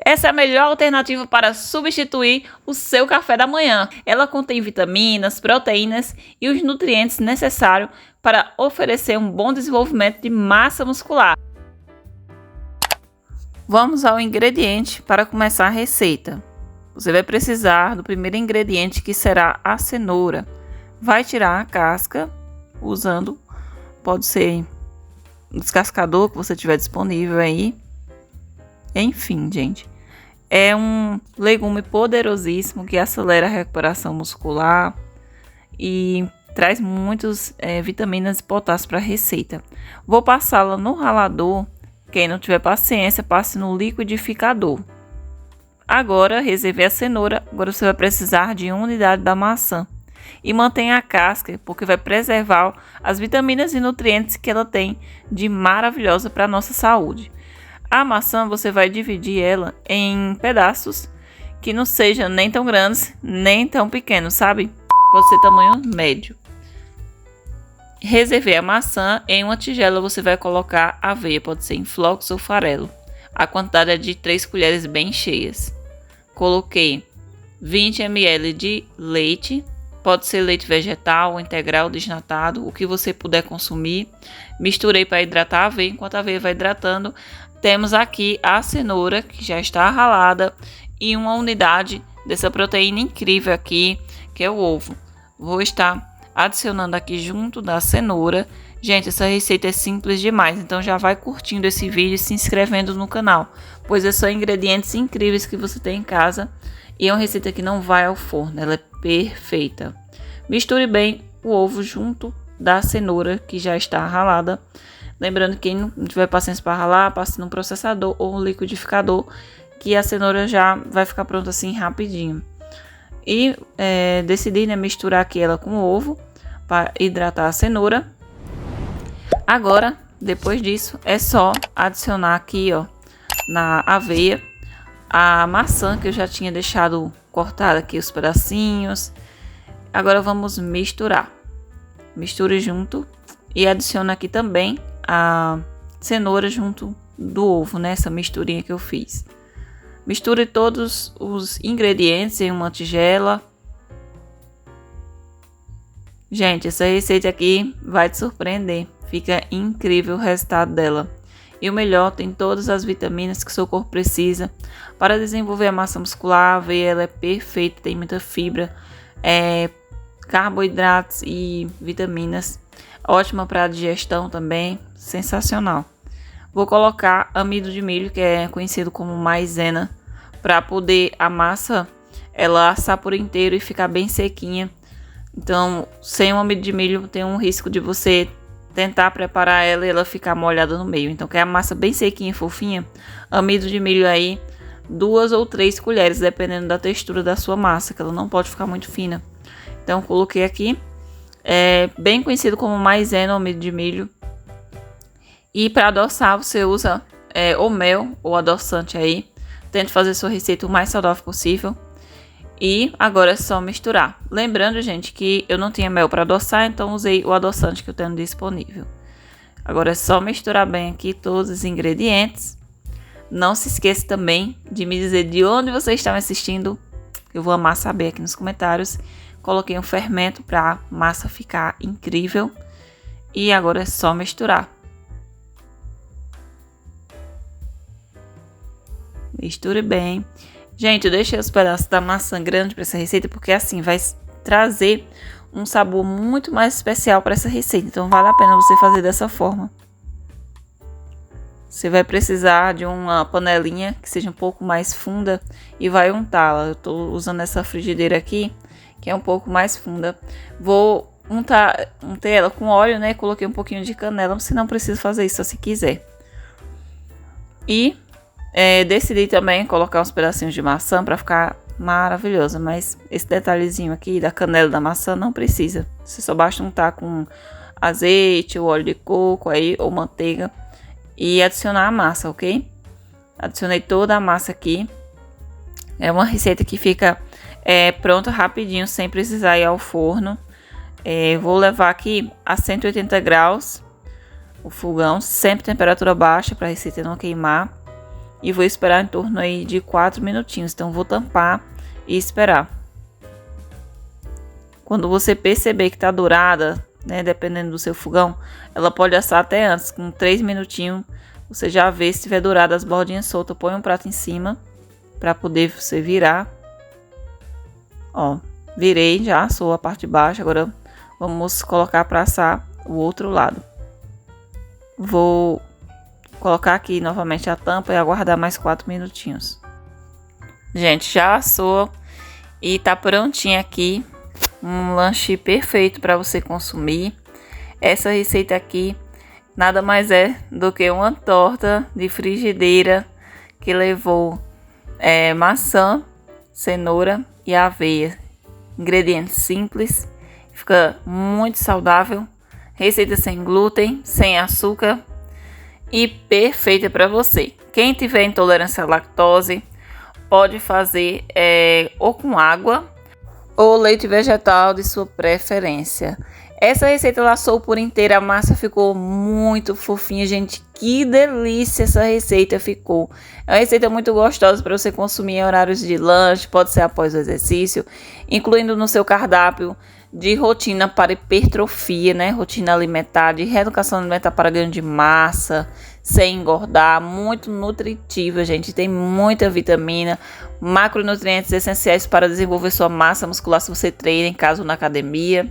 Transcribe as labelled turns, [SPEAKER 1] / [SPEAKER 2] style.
[SPEAKER 1] Essa é a melhor alternativa para substituir o seu café da manhã. Ela contém vitaminas, proteínas e os nutrientes necessários para oferecer um bom desenvolvimento de massa muscular. Vamos ao ingrediente para começar a receita. Você vai precisar do primeiro ingrediente, que será a cenoura. Vai tirar a casca usando, pode ser um descascador que você tiver disponível aí. Enfim, gente, é um legume poderosíssimo que acelera a recuperação muscular e traz muitas vitaminas e potássio para a receita. Vou passá-la no ralador. Quem não tiver paciência, passe no liquidificador. Agora, reservei a cenoura. Agora você vai precisar de 1 unidade da maçã. E mantenha a casca, porque vai preservar as vitaminas e nutrientes que ela tem de maravilhosa para a nossa saúde. A maçã você vai dividir ela em pedaços que não sejam nem tão grandes, nem tão pequenos, sabe? Pode ser tamanho médio. Reservei a maçã. Em uma tigela você vai colocar aveia, pode ser em flocos ou farelo. A quantidade é de 3 colheres bem cheias. Coloquei 20 ml de leite, pode ser leite vegetal, integral, desnatado, o que você puder consumir. Misturei para hidratar a aveia. Enquanto a aveia vai hidratando, temos aqui a cenoura que já está ralada e 1 unidade dessa proteína incrível aqui, que é o ovo. Vou estar adicionando aqui junto da cenoura. Gente, essa receita é simples demais, então já vai curtindo esse vídeo e se inscrevendo no canal, pois são ingredientes incríveis que você tem em casa e é uma receita que não vai ao forno, ela é perfeita. Misture bem o ovo junto da cenoura que já está ralada. Lembrando que quem não tiver paciência para ralar, passe no processador ou no liquidificador, que a cenoura já vai ficar pronta assim rapidinho. E decidi, misturar aqui ela com o ovo para hidratar a cenoura. Agora, depois disso, é só adicionar aqui, ó, na aveia, a maçã que eu já tinha deixado cortada aqui os pedacinhos. Agora vamos misturar. Misture junto e adicione aqui também a cenoura junto do ovo, essa misturinha que eu fiz. Misture todos os ingredientes em uma tigela. Gente, essa receita aqui vai te surpreender. Fica incrível o resultado dela. E o melhor, tem todas as vitaminas que seu corpo precisa para desenvolver a massa muscular. A aveia ela é perfeita, tem muita fibra, carboidratos e vitaminas. Ótima para a digestão também, sensacional. Vou colocar amido de milho, que é conhecido como maisena, para poder a massa ela assar por inteiro e ficar bem sequinha. Então, sem o amido de milho tem um risco de você tentar preparar ela e ela ficar molhada no meio. Então, quer a massa bem sequinha e fofinha? Amido de milho aí, 2 ou 3 colheres, dependendo da textura da sua massa, que ela não pode ficar muito fina. Então, coloquei aqui. É bem conhecido como maisena, amido de milho. E para adoçar, você usa o mel ou adoçante aí. Tente fazer sua receita o mais saudável possível. E agora é só misturar. Lembrando, gente, que eu não tinha mel para adoçar, então usei o adoçante que eu tenho disponível. Agora é só misturar bem aqui todos os ingredientes. Não se esqueça também de me dizer de onde você está me assistindo. Eu vou amar saber aqui nos comentários. Coloquei um fermento para a massa ficar incrível. E agora é só misturar. Misture bem. Gente, eu deixei os pedaços da maçã grande para essa receita, porque assim vai trazer um sabor muito mais especial para essa receita. Então vale a pena você fazer dessa forma. Você vai precisar de uma panelinha que seja um pouco mais funda e vai untá-la. Eu estou usando essa frigideira aqui, que é um pouco mais funda. Vou untei ela com óleo, Coloquei um pouquinho de canela, você não precisa fazer isso se quiser. E decidi também colocar uns pedacinhos de maçã para ficar maravilhosa, mas esse detalhezinho aqui da canela da maçã não precisa. Você só basta untar com azeite ou óleo de coco aí, ou manteiga e adicionar a massa, ok? Adicionei toda a massa aqui. É uma receita que fica pronta rapidinho, sem precisar ir ao forno. Vou levar aqui a 180 graus o fogão, sempre temperatura baixa para a receita não queimar. e vou esperar em torno aí de 4 minutinhos. Então vou tampar e esperar. Quando você perceber que tá dourada, né, dependendo do seu fogão, ela pode assar até antes, com 3 minutinhos. Você já vê se tiver dourado as bordinhas soltas, põe um prato em cima para poder você virar. Ó, virei, já assou a parte de baixo. Agora vamos colocar para assar o outro lado. Vou colocar aqui novamente a tampa e aguardar mais 4 minutinhos. Gente, já assou e tá prontinho aqui. Um lanche perfeito para você consumir. Essa receita aqui nada mais é do que uma torta de frigideira que levou maçã, cenoura e aveia. Ingredientes simples, fica muito saudável. Receita sem glúten, sem açúcar e perfeita para você. Quem tiver intolerância à lactose pode fazer ou com água ou leite vegetal de sua preferência. Essa receita eu assou por inteira, a massa ficou muito fofinha, gente. Que delícia essa receita ficou. É uma receita muito gostosa para você consumir em horários de lanche, pode ser após o exercício, incluindo no seu cardápio de rotina para hipertrofia, né? Rotina alimentar, de reeducação alimentar para ganho de massa, sem engordar, muito nutritiva, gente. Tem muita vitamina, macronutrientes essenciais para desenvolver sua massa muscular se você treina em casa ou na academia.